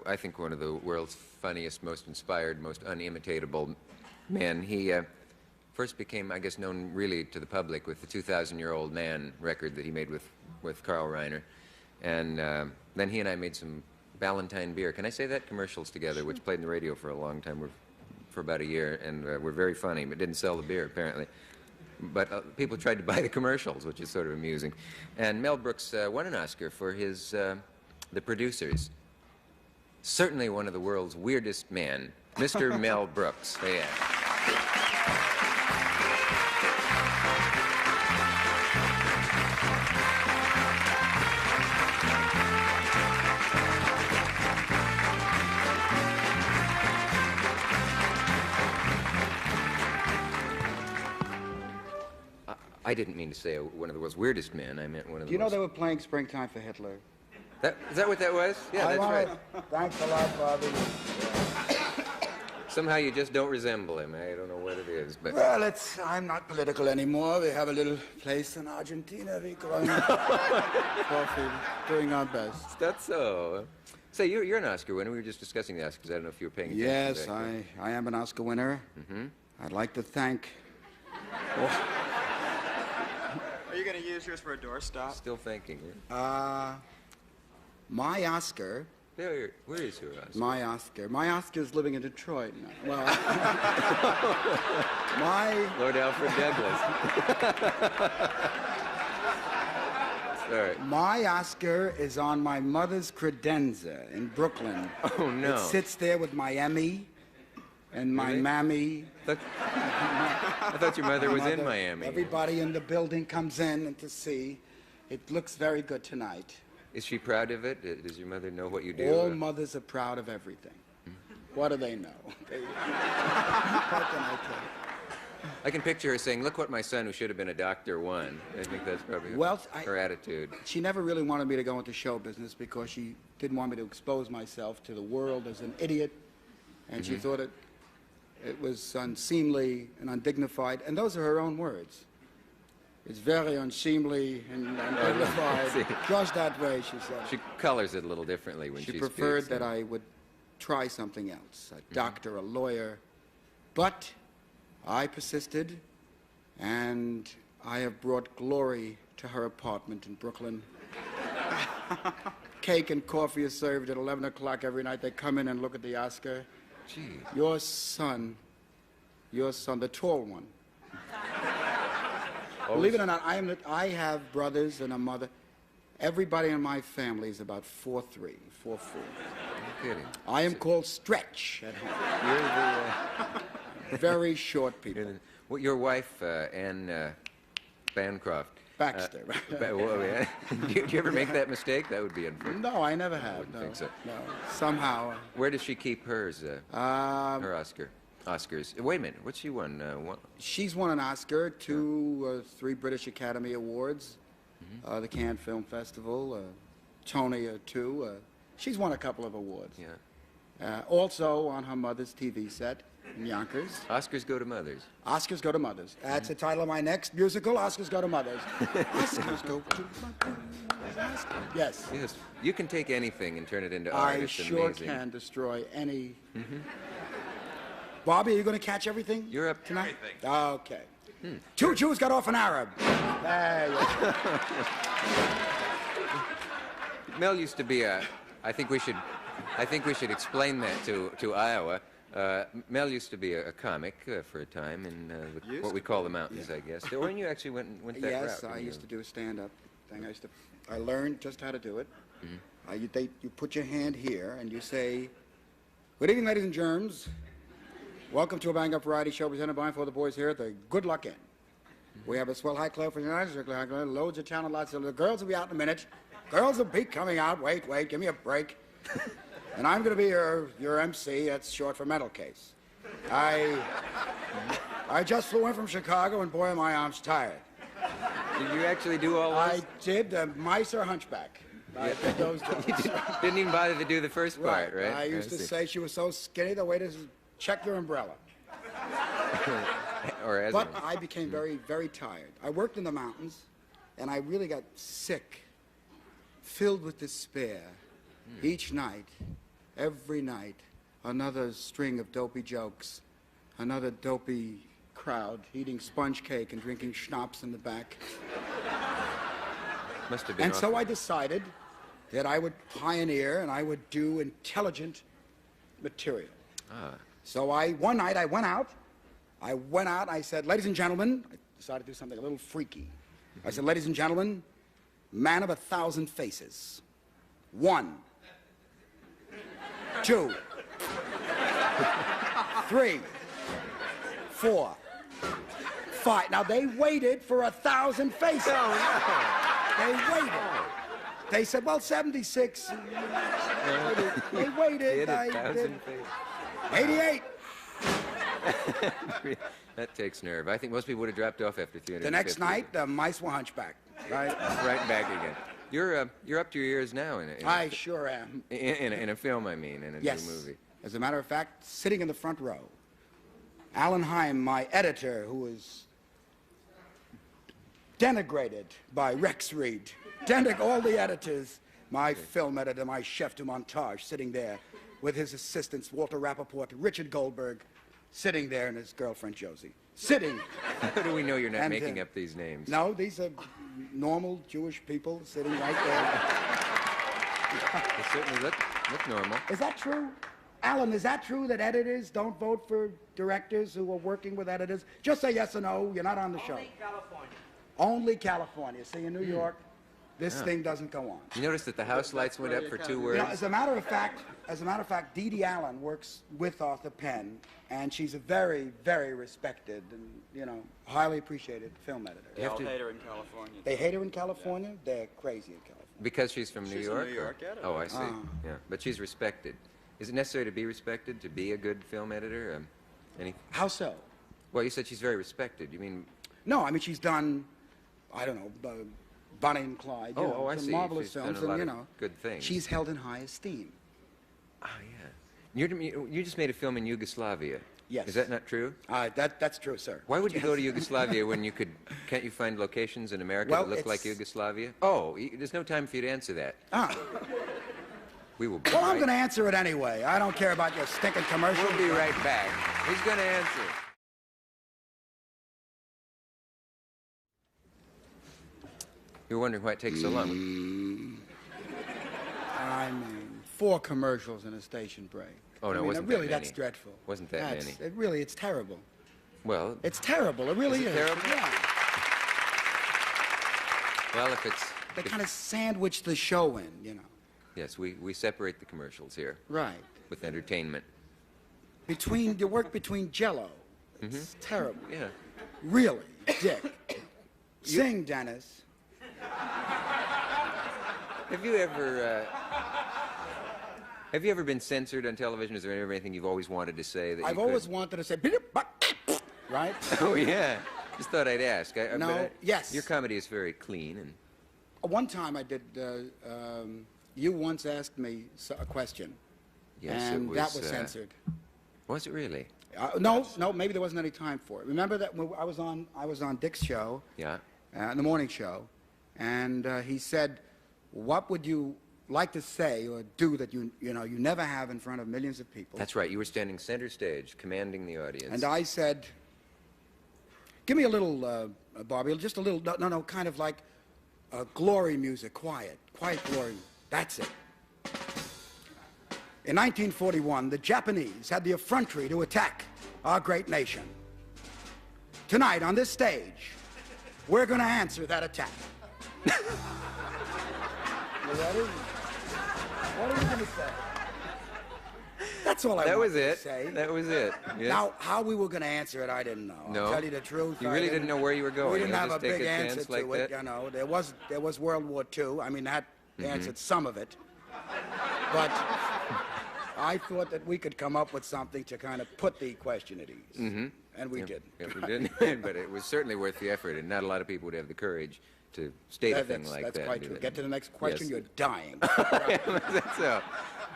I think one of the world's funniest, most inspired, most unimitatable men. He first became, I guess, known really to the public with the 2,000-Year-Old Man record that he made with Carl Reiner. And then he and I made some Ballantine beer. Can I say that? Commercials together, which played in the radio for a long time, for about a year, and were very funny, but didn't sell the beer, apparently. But people tried to buy the commercials, which is sort of amusing. And Mel Brooks won an Oscar for his The Producers. Certainly one of the world's weirdest men, Mr. Mel Brooks. Yeah. I didn't mean to say one of the world's weirdest men. I meant one of the Do you know they were playing Springtime for Hitler? Is that what that was? Yeah, that's right. Thanks a lot, Bobby. Somehow you just don't resemble him. I don't know what it is, but... Well, I'm not political anymore. We have a little place in Argentina. We grow coffee, doing our best. That's so. Say, you're an Oscar winner. We were just discussing the Oscars. I don't know if you were paying attention Yes, to that. I am an Oscar winner. Mm-hmm. I'd like to thank... Are you going to use yours for a doorstop? Still thinking. My Oscar... Where is your Oscar? My Oscar. My Oscar's living in Detroit now. Well, Lord Alfred Douglas. Sorry. My Oscar is on my mother's credenza in Brooklyn. Oh, no. It sits there with my Emmy and my Really? Mammy. I thought your mother was in Miami. Everybody in the building comes in and to see. It looks very good tonight. Is she proud of it? Does your mother know what you do? All mothers are proud of everything. What do they know? What can I tell you? I can picture her saying, "Look what my son, who should have been a doctor, won." I think that's probably her attitude. She never really wanted me to go into show business because she didn't want me to expose myself to the world as an idiot, and she thought it was unseemly and undignified, and those are her own words. It's very unseemly and undignified. Just that way, she said. She colors it a little differently when she speaks. She preferred that I would try something else, a doctor, a lawyer. But I persisted, and I have brought glory to her apartment in Brooklyn. Cake and coffee is served at 11 o'clock every night. They come in and look at the Oscar. Gee. Your son, the tall one. Believe it or not, I have brothers and a mother. Everybody in my family is about 4'3", 4'4". No kidding. I am called Stretch at home. You're the very short people. Well, your wife, Anne Bancroft. Baxter. Do you ever make that mistake? That would be unfortunate. No, I never have. I wouldn't think so. No. Somehow. Where does she keep hers? Her Oscars. Wait a minute. What's she won? She's won an Oscar, 2 or 3 British Academy Awards, the Cannes Film Festival, Tony 2. She's won a couple of awards. Yeah. Also on her mother's TV set in Yonkers. Oscars go to mothers. Oscars go to mothers. That's the title of my next musical. Oscars go to mothers. Oscars go to mothers. Yes. Yes. You can take anything and turn it into art. I It's sure amazing. can destroy any. Bobby, are you going to catch everything? You're up tonight. Okay. Two Jews got off an Arab. There you go. Mel used to be a. I think we should explain that to Iowa. Mel used to be a comic for a time in what we call the mountains, I guess. When you actually went that route. Yes, I used to do a stand-up thing. I learned just how to do it. You put your hand here and you say, "Good evening, ladies and germs. Welcome to a bang-up variety show presented by for the boys here at the Good Luck Inn. We have a swell high club for tonight, loads of talent, lots of... The girls will be out in a minute. Girls will be coming out. Wait, give me a break. And I'm going to be your MC. That's short for mental case. I just flew in from Chicago, and boy, my arm's tired." Did you actually do all this? I did. Mice or hunchback. I did those jokes. You didn't even bother to do the first part, right? I used to say she was so skinny, the waiters check your umbrella. But I became very, very tired. I worked in the mountains, and I really got sick, filled with despair each night. every night, another string of dopey jokes, another dopey crowd eating sponge cake and drinking schnapps in the back. Must have been And so awful. I decided that I would pioneer and I would do intelligent material. Ah. So one night I went out, I said, ladies and gentlemen, I decided to do something a little freaky. I said, ladies and gentlemen, man of 1,000 faces. 1, 2, 3, 4, 5. Now they waited for 1,000 faces. They waited. They said, well, 76. They waited. Hit 1,000 faces. 88. That takes nerve. I think most people would have dropped off after 350. The next night, the mice were hunchback. Right? Right back again. You're up to your ears now in I sure am. in a film, I mean, in a Yes. new movie. As a matter of fact, sitting in the front row, Alan Heim, my editor, who was denigrated by Rex Reed, all the editors, my film editor, my chef de montage, sitting there with his assistants, Walter Rappaport, Richard Goldberg, sitting there, and his girlfriend, Josie. Sitting. How do we know you're not And, making up these names? No, these are normal Jewish people sitting right there. They certainly look normal. Is that true? Alan, is that true that editors don't vote for directors who are working with editors? Just say yes or no. You're not on the show. Only California. Only California. See, in New York, this thing doesn't go on. You notice that the house lights went up for 2 You words? know, as a matter of fact, Dee Dee Allen works with Arthur Penn, and she's a very, very respected and, highly appreciated film editor. They all hate her in California. They hate her in California. They're crazy in California. Because she's from New She's from York? New York, yeah. Oh, I see. Yeah, but she's respected. Is it necessary to be respected to be a good film editor? How so? Well, you said she's very respected. You mean? No, I mean, she's done, I don't know, Bonnie and Clyde. I some see. marvelous She's done films, a lot and, of good things. She's held in high esteem. Oh, yeah. You just made a film in Yugoslavia. Yes. Is that not true? That's true, sir. Why would you go to Yugoslavia when you can't you find locations in America Well, that look like it's- Yugoslavia? Oh, there's no time for you to answer that. We will be Well, I'm right- going to answer it anyway. I don't care about your stinking commercial. We'll be right back. He's going to answer. You're wondering why it takes so long. I mean, 4 commercials in a station break. Oh, no, I mean, wasn't that really, many. that's dreadful. Wasn't that many. It's terrible. Well, It's terrible. It really Is is. it terrible? Yeah. well, if it's... They kind of sandwich the show in, Yes, we separate the commercials here Right. with entertainment. You work between Jell-O. It's Mm-hmm. terrible. Yeah. Really, Dick. Sing, Dennis. Have you ever been censored on television? Is there ever anything you've always wanted to say that I've you always couldn't? wanted to say, right? Oh, yeah. Just thought I'd ask. Yes. Your comedy is very clean and... One time I did, you once asked me a question, Yes, and it was, that was censored. Was it really? No, maybe there wasn't any time for it. Remember that when I was on Dick's show, Yeah. the morning show, and he said, "What would you like to say or do that you never have in front of millions of people?" That's right. You were standing center stage, commanding the audience. And I said, "Give me a little, Bobby, just a little, no, kind of like glory music, quiet glory. That's it." In 1941, the Japanese had the effrontery to attack our great nation. Tonight, on this stage, we're going to answer that attack. You ready? What are you going to say? That's all I That wanted was it. to say. That was it. Yes. Now, how we were going to answer it, I didn't know. No? I'll tell you the truth. You I really didn't know where you were going. We didn't You'll have a just take big a chance answer like to it. that? There was World War II. I mean, that Mm-hmm. answered some of it. But I thought that we could come up with something to kind of put the question at ease. Mm-hmm. And we didn't. Yeah, we didn't. But it was certainly worth the effort, and not a lot of people would have the courage to state a thing like that. That's quite do true. that. Get to the next question, Yes. you're dying. That's so.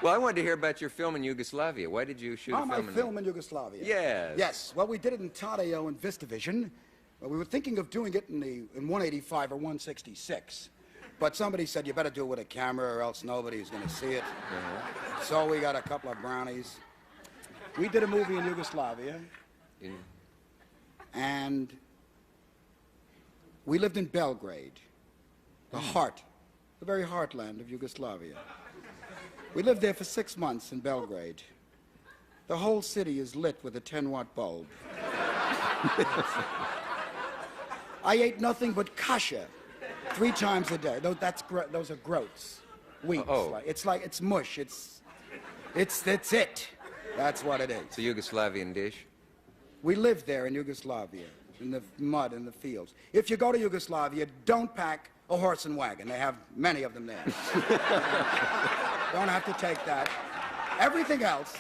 Well, I wanted to hear about your film in Yugoslavia. Why did you shoot a My film film in Yugoslavia. Yes. Yes. Well, we did it in Tadeo and Vistavision. Well, we were thinking of doing it in 185 or 166. But somebody said, you better do it with a camera or else nobody's going to see it. So we got a couple of brownies. We did a movie in Yugoslavia, and we lived in Belgrade, the very heartland of Yugoslavia. We lived there for 6 months in Belgrade. The whole city is lit with a 10-watt bulb. I ate nothing but kasha 3 times a day. Those are groats. Wheat. Oh. It's mush. That's it. That's what it is. It's a Yugoslavian dish. We lived there in Yugoslavia, in the mud, in the fields. If you go to Yugoslavia, don't pack a horse and wagon. They have many of them there. Don't have to take that. Everything else,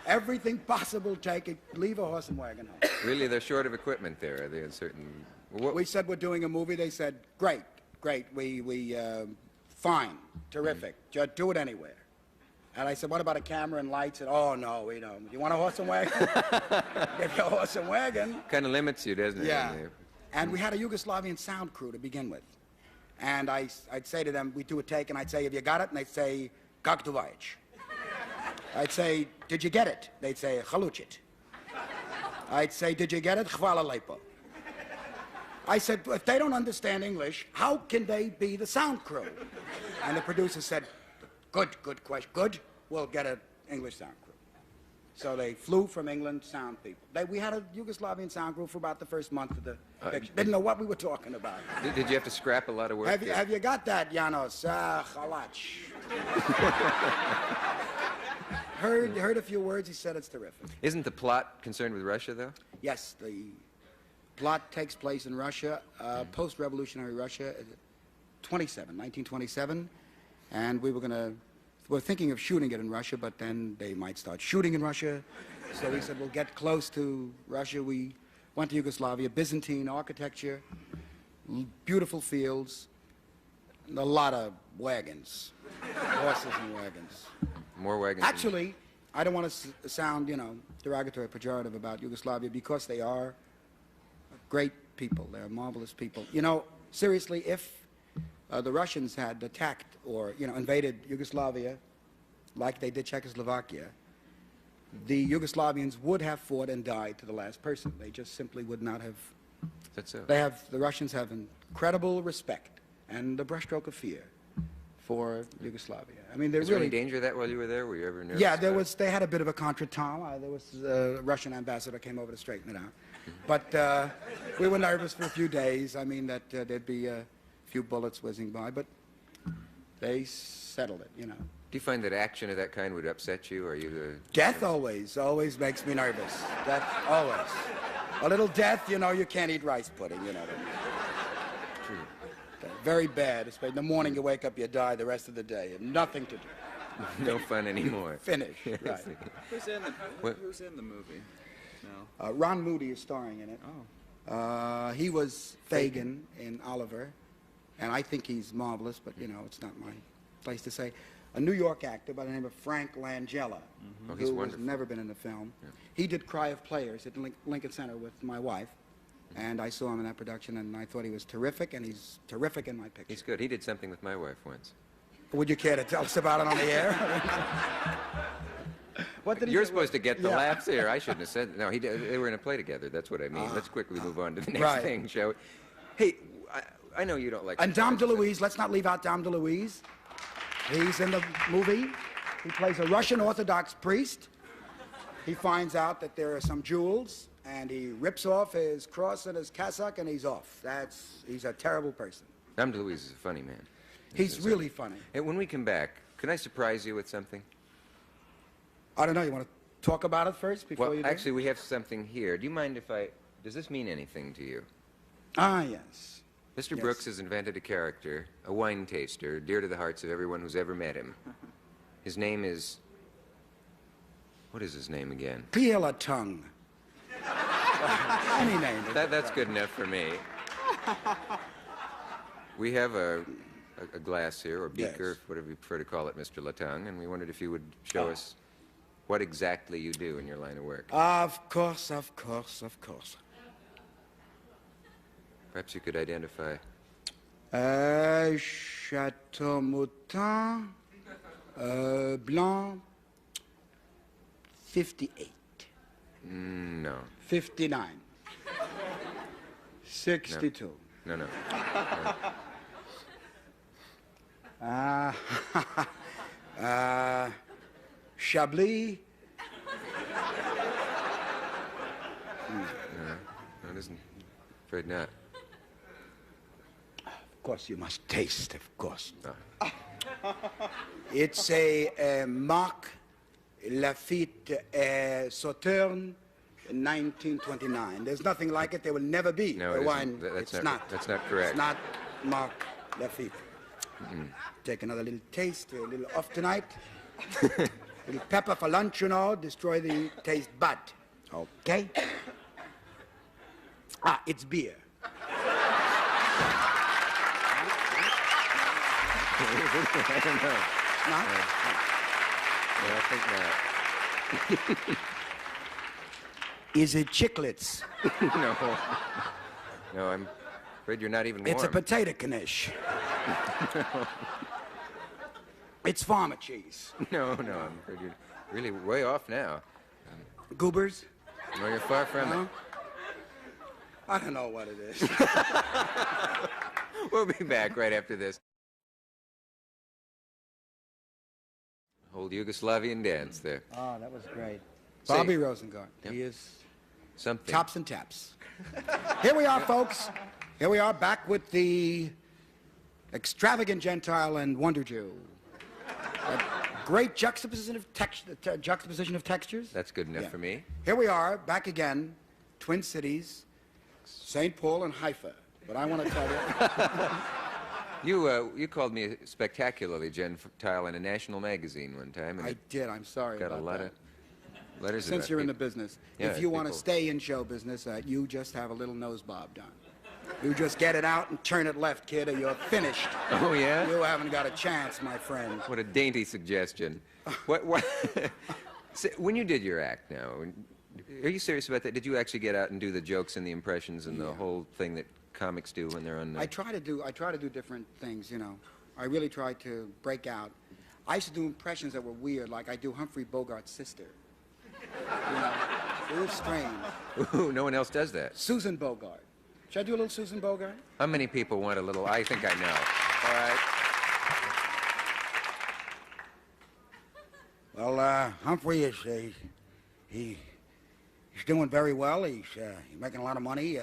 everything possible, take it. Leave a horse and wagon home. Really, they're short of equipment there. Are they in certain... We said we're doing a movie. They said, great. Fine, terrific. Just do it anywhere. And I said, what about a camera and lights? And, oh, no, we don't. You want a horse and wagon? Get your horse and wagon. Kind of limits you, doesn't it? Yeah. And we had a Yugoslavian sound crew to begin with. And I'd say to them, we'd do a take, and I'd say, have you got it? And they'd say, kak tu vajeć? I'd say, did you get it? They'd say, haluchit. I'd say, did you get it? Hvala lepo. I said, if they don't understand English, how can they be the sound crew? And the producer said, good question. Good, we'll get an English sound crew. So they flew from England, sound people. We had a Yugoslavian sound crew for about the first month of the picture. Didn't know what we were talking about. Did you have to scrap a lot of work? Have you got that, Janos? Halach. Heard a few words, he said it's terrific. Isn't the plot concerned with Russia, though? Yes, the plot takes place in Russia, post-revolutionary Russia, 1927. And we're thinking of shooting it in Russia, but then they might start shooting in Russia. So we said, we'll get close to Russia. We went to Yugoslavia, Byzantine architecture, beautiful fields, and a lot of wagons, horses and wagons. More wagons. Actually, I don't want to sound, derogatory, pejorative about Yugoslavia because they are great people. They're marvelous people. Seriously, if the Russians had attacked or, invaded Yugoslavia like they did Czechoslovakia, the Yugoslavians would have fought and died to the last person. They just simply would not have. That's so. The Russians have incredible respect and the brushstroke of fear for Yugoslavia. I mean, Was there any danger of that while you were there? Were you ever nervous? Yeah, they had a bit of a contretemps. There was a Russian ambassador came over to straighten it out. But we were nervous for a few days. I mean, that there'd be a few bullets whizzing by, but they settled it, Do you find that action of that kind would upset you? Or you? Death always makes me nervous. That always. A little death, you can't eat rice pudding, True. Very bad. Especially in the morning you wake up, you die the rest of the day. You have nothing to do. No fun anymore. Finish. Right. Who's in the movie? No. Ron Moody is starring in it. Oh. He was Fagin in Oliver, and I think he's marvelous, but, it's not my place to say. A New York actor by the name of Frank Langella, Oh, he's who has wonderful. never been in a film. Yeah. He did Cry of Players at Lincoln Center with my wife, and I saw him in that production, and I thought he was terrific, and he's terrific in my picture. He's good. He did something with my wife once. Would you care to tell us about it on the air? What did he You're do? supposed to get the Yeah. laughs here. I shouldn't have said. No, they were in a play together. That's what I mean. Let's quickly move on to the next Right. thing, shall we? Hey, I know you don't like. And Dom surprises. DeLuise, let's not leave out Dom DeLuise. He's in the movie. He plays a Russian Orthodox priest. He finds out that there are some jewels, and he rips off his cross and his cassock, and he's off. He's a terrible person. Dom DeLuise is a funny man. He's really funny. Hey, when we come back, can I surprise you with something? I don't know, you want to talk about it first before Well, you do? actually, we have something here. Do you mind if does this mean anything to you? Ah, yes. Mr. Yes. Brooks has invented a character, a wine taster, dear to the hearts of everyone who's ever met him. His name is... What is his name again? Peel tongue. Any name. That's good enough for me. We have a glass here, or beaker, Yes. whatever you prefer to call it, Mr. Latang, and we wondered if you would show us what exactly you do in your line of work. Of course, of course, of course. Perhaps you could identify. Chateau Mouton, Blanc, 58. No. 59. 62. No, no. Chablis. No, it isn't. Afraid not. Of course, you must taste, of course. Oh. It's a Marc Lafitte Sauterne, 1929. There's nothing like it. There will never be No, a it wine. isn't. That's It's not- that's not correct. It's not Marc Lafitte. Take another little taste, a little off tonight. Little pepper for lunch, you know, destroy the taste bud. Okay? It's beer. I don't know. Not? No, I think not. Is it chiclets? No. No, I'm afraid you're not even warm. It's a potato knish. It's farmer cheese. No, no, I'm afraid you're really way off now. Goobers? No, you're far from No? it. I don't know what it is. We'll be back right after this. Whole Yugoslavian dance there. Oh, that was great. Say- Bobby Rosengart. Yep. He is Something. tops and taps. Here we are, folks. Here we are back with the extravagant Gentile and Wonder Jew. A great juxtaposition of textures. That's good enough Yeah. for me. Here we are, back again, Twin Cities, St. Paul and Haifa. But I want to tell you, You called me spectacularly Gentile in a national magazine one time, and I it did. I'm sorry got about a lot that. of letters Since about you're in the people. business, Yeah, if you want to people- stay in show business, you just have a little nose bob done. You just get it out and turn it left, kid, or you're finished. Oh, yeah? You haven't got a chance, my friend. What a dainty suggestion. What, when you did your act now, are you serious about that? Did you actually get out and do the jokes and the impressions and the whole thing that comics do when they're on the... I try to do different things, you know. I really try to break out. I used to do impressions that were weird, like I do Humphrey Bogart's sister. You know, it was strange. Ooh, no one else does that. Susan Bogart. Should I do a little Susan Bogart? How many people want a little... I think I know. All right. Well, Humphrey is he's doing very well. He's making a lot of money.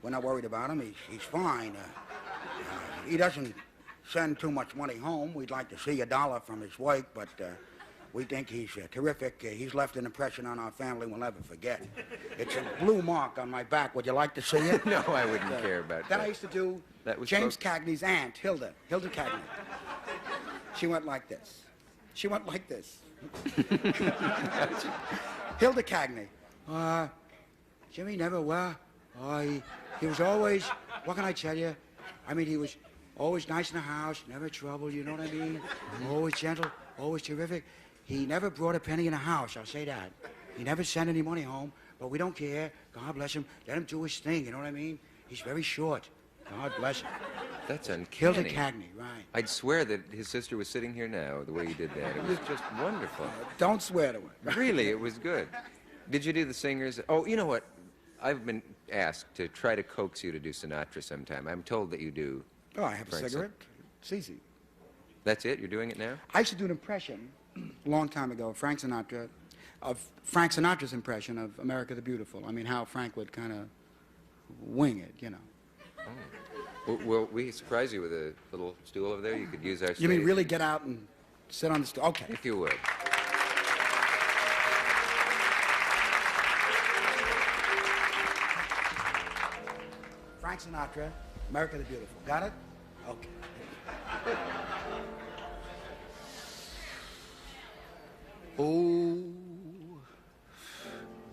We're not worried about him. He's fine. He doesn't send too much money home. We'd like to see $1 from his work, but we think he's terrific. He's left an impression on our family we'll never forget. It's a blue mark on my back. Would you like to see it? No, I wouldn't care about Then that. I used to do That was James supposed- Cagney's aunt, Hilda Cagney. She went like this. She went like this. Hilda Cagney. Jimmy never, he was always, what can I tell you? I mean, he was always nice in the house, never trouble, you know what I mean? Always gentle, always terrific. He never brought a penny in the house, I'll say that. He never sent any money home, but we don't care. God bless him. Let him do his thing, you know what I mean? He's very short. God bless him. That's Hilda uncanny. Cagney, right. I'd swear that his sister was sitting here now, the way you did that. It was just wonderful. Don't swear to her. Really, it was good. Did you do the singers? Oh, you know what? I've been asked to try to coax you to do Sinatra sometime. I'm told that you do. Oh, I have a Frank cigarette. It's easy. That's it? You're doing it now? I used to do an impression a long time ago, Frank Sinatra's impression of America the Beautiful. I mean, how Frank would kind of wing it, you know. Will we surprise you with a little stool over there? You could use our You mean stage. really get out and sit on the stool? Okay. If you would. Frank Sinatra, America the Beautiful. Got it? Okay. Oh,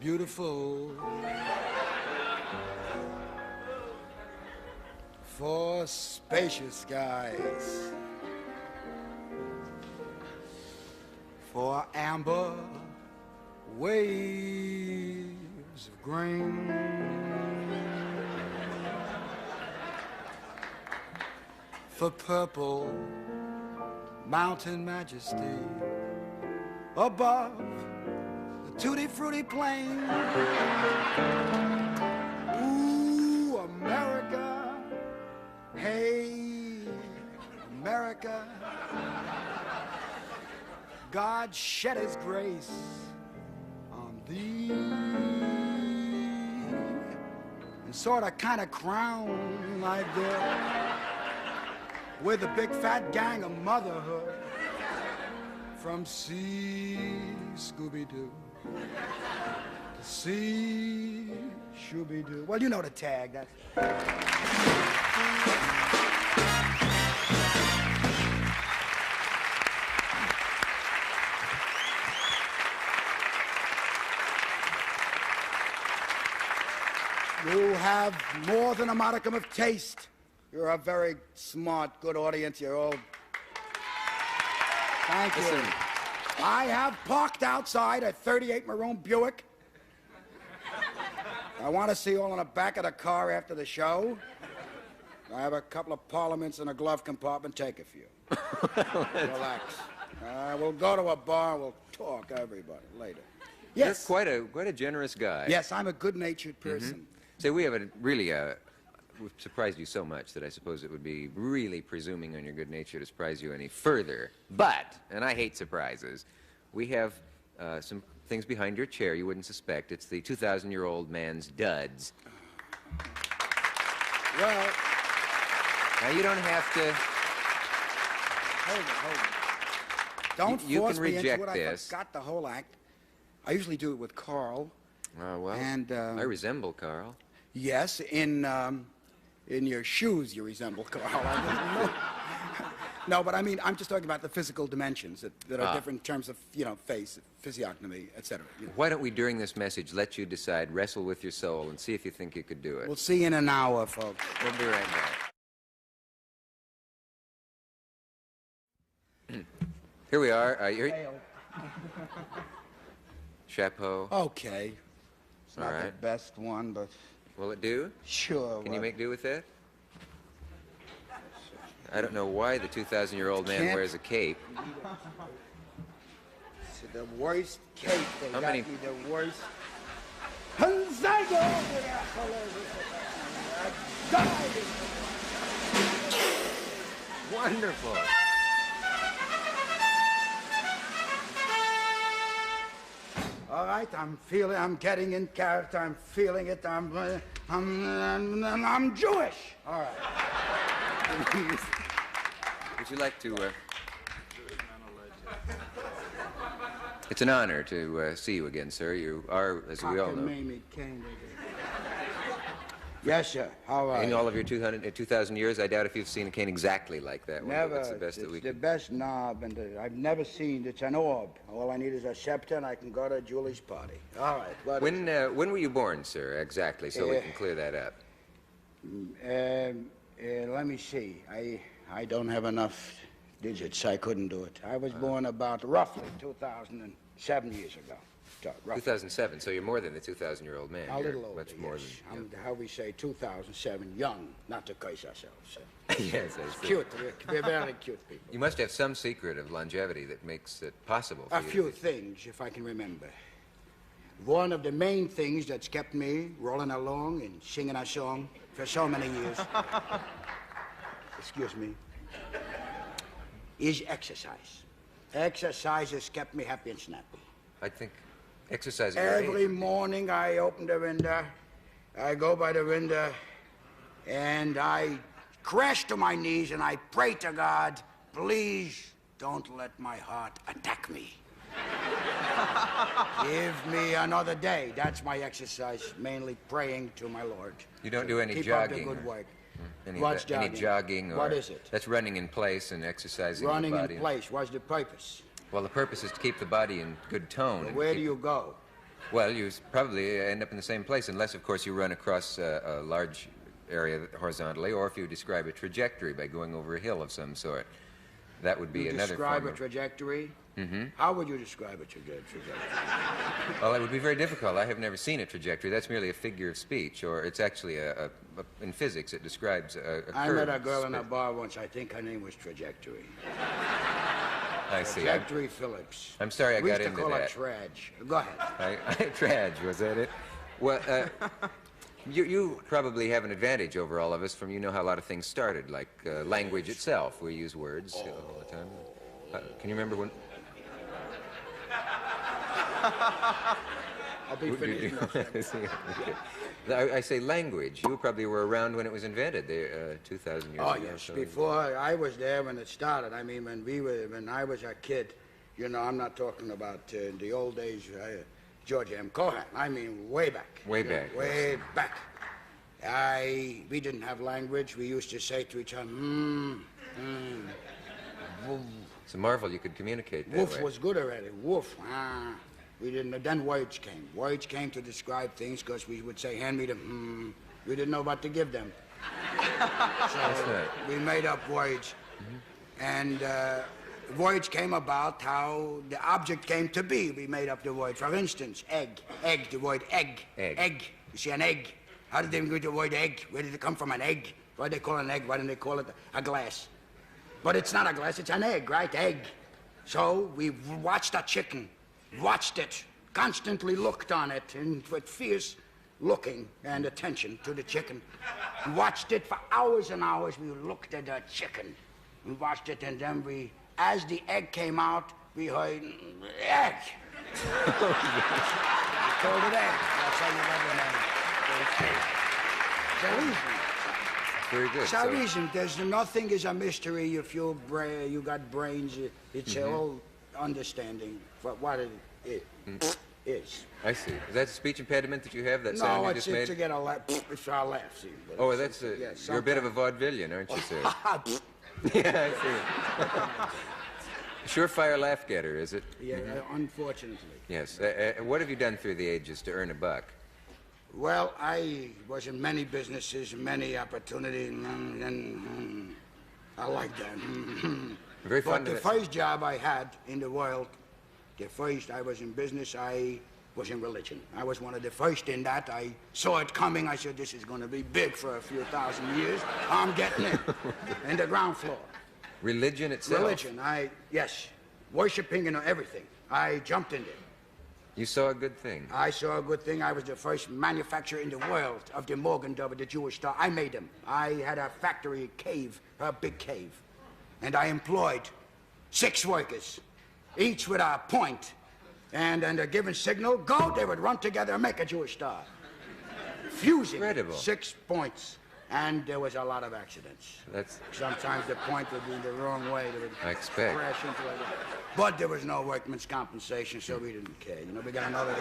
beautiful. For spacious skies. For amber waves of grain. for purple mountain majesty above the tutti frutti plain. Ooh, America, hey, America, God shed his grace on thee and sort of kind of crown like that with a big fat gang of motherhood from C Scooby-Doo to C Shooby-Doo. Well, you know the tag. That's... You have more than a modicum of taste. You're a very smart, good audience. You're all... Thank you. Listen. I have parked outside a 38 maroon Buick. I want to see you all in the back of the car after the show. I have a couple of parliaments in a glove compartment. Take a few. Relax. We'll go to a bar. We'll talk, everybody, later. Yes. You're quite a generous guy. Yes, I'm a good-natured person. So we have a really, we've surprised you so much that I suppose it would be really presuming on your good nature to surprise you any further. But, and I hate surprises, we have some things behind your chair you wouldn't suspect. It's the 2,000-year-old man's duds. Well, Now you don't have to. hold it. Don't You force can me reject into it. this. I forgot the whole act. I usually do it with Carl. Oh, well, And, I resemble Carl. Yes, in your shoes you resemble Carl. No, but I mean, I'm just talking about the physical dimensions that are different in terms of, face, physiognomy, etc. Why don't we, during this message, let you decide, wrestle with your soul, and see if you think you could do it. We'll see you in an hour, folks. We'll be right back. Here we are. Chapeau. Okay. It's not All the right. best one, but Will it do? sure. Can you what- make do with that? I don't know why the 2,000-year-old man Can't. wears a cape. It's the worst cake. They How got many- me the worst. I died. Wonderful. All right, I'm getting in character. I'm feeling it. I'm Jewish. All right. Would you like to? It's an honor to see you again, sir. You are, as we all know, Cockamamie King. Yes, sir. How are in you? all of your 2,000 years, I doubt if you've seen a cane exactly like that one. but Never. That's the best that It's we the could. best knob, and I've never seen. It's an orb. All I need is a scepter, and I can go to Julie's party. All right. What is When were you born, sir? Exactly, so we can clear that up. let me see. I don't have enough digits. I couldn't do it. I was born about roughly 2,007 years ago. So, roughly. 2007. So you're more than the 2,000-year-old man. A You're little older, much more yes. than. How we say 2007, young, not to curse ourselves. Yes, I see. Cute. We're very cute people. You must have some secret of longevity that makes it possible for A you to few be- things, if I can remember. One of the main things that's kept me rolling along and singing a song for so many years, excuse me, is exercise. Exercise has kept me happy and snappy. I think exercising. Every morning I open the window, I go by the window, and I crash to my knees and I pray to God, please don't let my heart attack me. Give me another day. That's my exercise, mainly praying to my Lord. You don't do any Keep jogging. up the good or- work. Any, What's any jogging? jogging or What is it? That's running in place and exercising Running the body. in place. What's the purpose? Well, the purpose is to keep the body in good tone. and Where keep- do you go? Well, you probably end up in the same place, unless, of course, you run across a large area horizontally, or if you describe a trajectory by going over a hill of some sort. That would be You another describe form a of- trajectory. How would you describe a trajectory? Well, it would be very difficult. I have never seen a trajectory. That's merely a figure of speech, or it's actually in physics, it describes a curve. I met a girl in a bar once. I think her name was Trajectory. I see. Trajectory Phillips. I'm sorry I got into We used to call that. her Traj. Go ahead. Traj, was that it? Well, you probably have an advantage over all of us from you know how a lot of things started, like language itself. We use words all the time. Can you remember when? I'll be finished. I say language. You probably were around when it was invented, 2,000 years Oh, ago. yes. So Before I was there when it started. I mean, when I was a kid, you know, I'm not talking about the old days, George M. Cohan. I mean, way back. Way back. Way back. We didn't have language. We used to say to each other, woof. It's a marvel you could communicate that Woof way. was good already. Woof. We didn't. Then words came. Words came to describe things because we would say, hand me the We didn't know what to give them. So we made up words. And words came about how the object came to be. We made up the word. For instance, egg. Egg, the word egg. Egg. You see, an egg. How did they get the word egg? Where did it come from, an egg? Why did they call it an egg? Why didn't they call it a glass? But it's not a glass, it's an egg, right? Egg. So we watched a chicken, watched it, constantly looked on it, and with fierce looking and attention to the chicken. We watched it for hours and hours. We looked at the chicken. We watched it, and then as the egg came out, we heard, egg. We called it egg. That's how you got the name. Very good. It's a reason. There's nothing is a mystery. If you got brains, it's all understanding for what it is. I see. Is that a speech impediment that you have? That No, sound you it's just made? to get a laugh. It's a laugh. See, Oh, that's you're a bit of a vaudevillian, aren't you, sir? Yeah, I see. Surefire laugh getter, is it? Yeah, unfortunately. Yes. What have you done through the ages to earn a buck? Well, I was in many businesses, many opportunities, and I like that. Very But fond the of it. first job I had in the world, the first I was in business, I was in religion. I was one of the first in that. I saw it coming. I said, this is going to be big for a few thousand years. I'm getting it. In the ground floor. Religion itself? Religion, yes. Worshipping and everything. I jumped in there. You saw a good thing. I saw a good thing. I was the first manufacturer in the world of the Morgan Dove, the Jewish Star. I made them. I had a factory, a big cave. And I employed 6 workers, each with a point. And a given signal, go, they would run together and make a Jewish Star. Fusing. Incredible. 6 points. And there was a lot of accidents. Sometimes the point would be the wrong way. They would I expect. crash into it. But there was no workman's compensation, so we didn't care. You know, we got another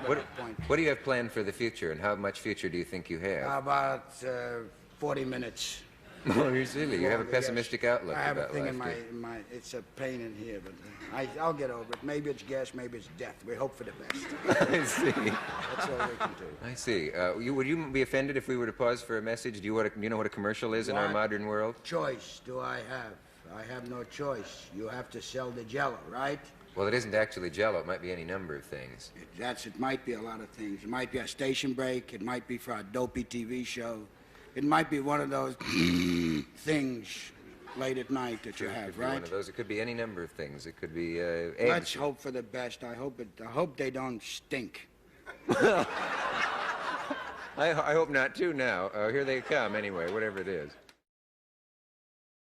point. What do you have planned for the future, and how much future do you think you have? About 40 minutes. Oh, you're silly. You have a pessimistic outlook I have a about thing life, in my, it's a pain in here, but I'll get over it. Maybe it's gas, maybe it's death. We hope for the best. I see. That's all we can do. I see. Would you be offended if we were to pause for a message? Do you know what a commercial is in our What modern world? Choice do I have? I have no choice. You have to sell the Jell-O, right? Well, it isn't actually Jell-O. It might be any number of things. It might be a lot of things. It might be a station break. It might be for a dopey TV show. It might be one of those things late at night that you It have, could be right? one of those. It could be any number of things. It could be eggs. Let's hope for the best. I hope they don't stink. I hope not too now. Here they come anyway, whatever it is.